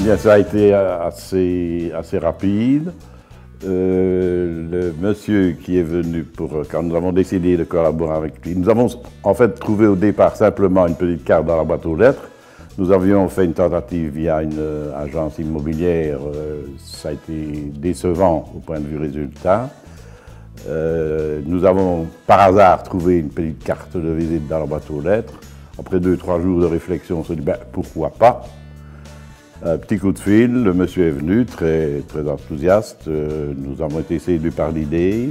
bien, ça a été assez rapide. Le monsieur qui est venu quand nous avons décidé de collaborer avec lui, nous avons en fait trouvé au départ simplement une petite carte dans la boîte aux lettres. Nous avions fait une tentative via une agence immobilière, ça a été décevant au point de vue résultat. Nous avons par hasard trouvé une petite carte de visite dans la boîte aux lettres. Après 2-3 jours de réflexion, on s'est dit pourquoi pas. Un petit coup de fil, le monsieur est venu, très enthousiaste. Nous avons été séduits par l'idée.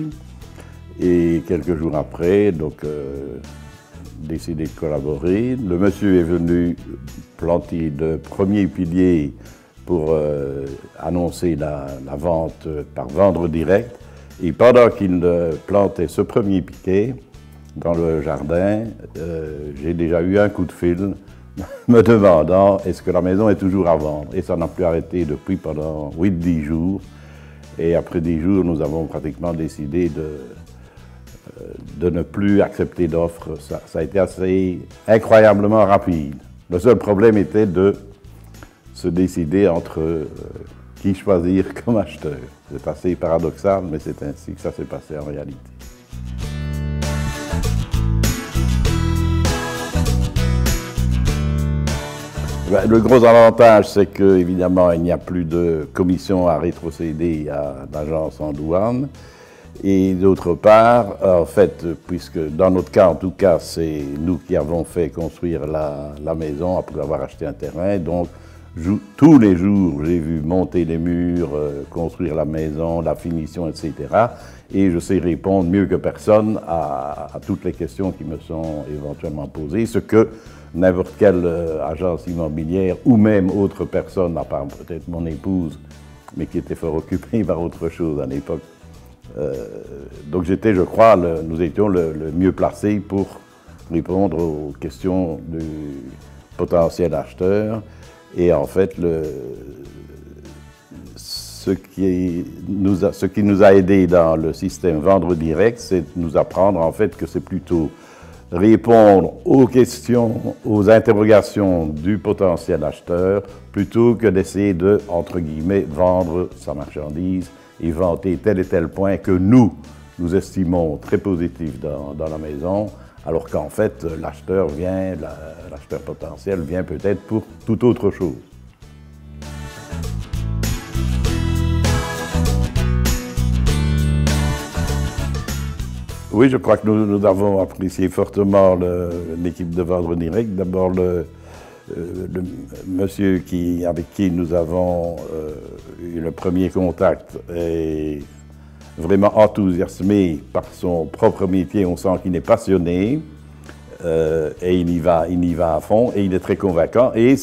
Et quelques jours après, décidé de collaborer. Le monsieur est venu planter le premier pilier pour annoncer la vente par vendre direct. Et pendant qu'il plantait ce premier piquet dans le jardin, j'ai déjà eu un coup de fil me demandant est-ce que la maison est toujours à vendre. Et ça n'a plus arrêté depuis pendant 8-10 jours. Et après 10 jours, nous avons pratiquement décidé de ne plus accepter d'offres. Ça a été assez incroyablement rapide. Le seul problème était de se décider entre qui choisir comme acheteur. C'est assez paradoxal, mais c'est ainsi que ça s'est passé en réalité. Le gros avantage, c'est qu'évidemment, il n'y a plus de commission à rétrocéder à l'agence en douane. Et d'autre part, en fait, puisque dans notre cas, en tout cas, c'est nous qui avons fait construire la maison après avoir acheté un terrain. Donc, tous les jours, j'ai vu monter les murs, construire la maison, la finition, etc. Et je sais répondre mieux que personne à toutes les questions qui me sont éventuellement posées, ce que n'importe quelle agence immobilière ou même autre personne, à part peut-être mon épouse, mais qui était fort occupée par autre chose à l'époque. Donc j'étais, je crois, nous étions le mieux placés pour répondre aux questions du potentiel acheteur. Et en fait, ce qui nous a aidés dans le système Vendre Direct, c'est de nous apprendre en fait que c'est plutôt répondre aux questions, aux interrogations du potentiel acheteur, plutôt que d'essayer de, entre guillemets, vendre sa marchandise et vanter tel et tel point que nous estimons très positif dans la maison, alors qu'en fait, l'acheteur potentiel vient peut-être pour toute autre chose. Oui, je crois que nous avons apprécié fortement l'équipe de Vendre Direct. D'abord, le monsieur avec qui nous avons eu le premier contact est vraiment enthousiasmé par son propre métier. On sent qu'il est passionné et il y va à fond et il est très convaincant. Et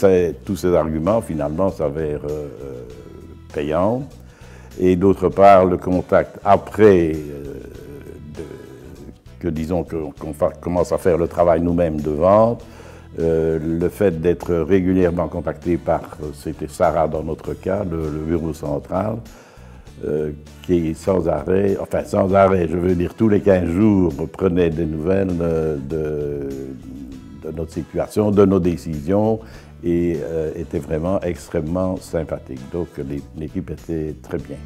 tous ces arguments, finalement, s'avèrent payants. Et d'autre part, le contact après disons qu'on commence à faire le travail nous-mêmes de vente, le fait d'être régulièrement contacté par, c'était Sarah dans notre cas, le bureau central, qui sans arrêt, je veux dire tous les 15 jours, prenait des nouvelles de notre situation, de nos décisions, et était vraiment extrêmement sympathique. Donc l'équipe était très bien.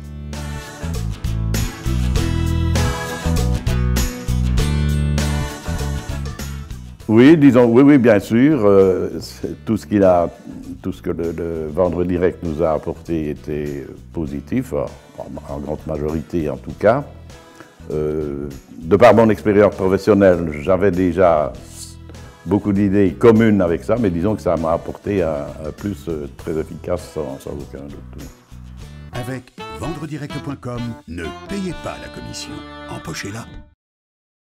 Oui, disons, oui, bien sûr. Tout ce que le Vendre Direct nous a apporté était positif, en grande majorité en tout cas. De par mon expérience professionnelle, j'avais déjà beaucoup d'idées communes avec ça, mais disons que ça m'a apporté un plus très efficace sans aucun doute. Avec vendredirect.com, ne payez pas la commission, empochez-la.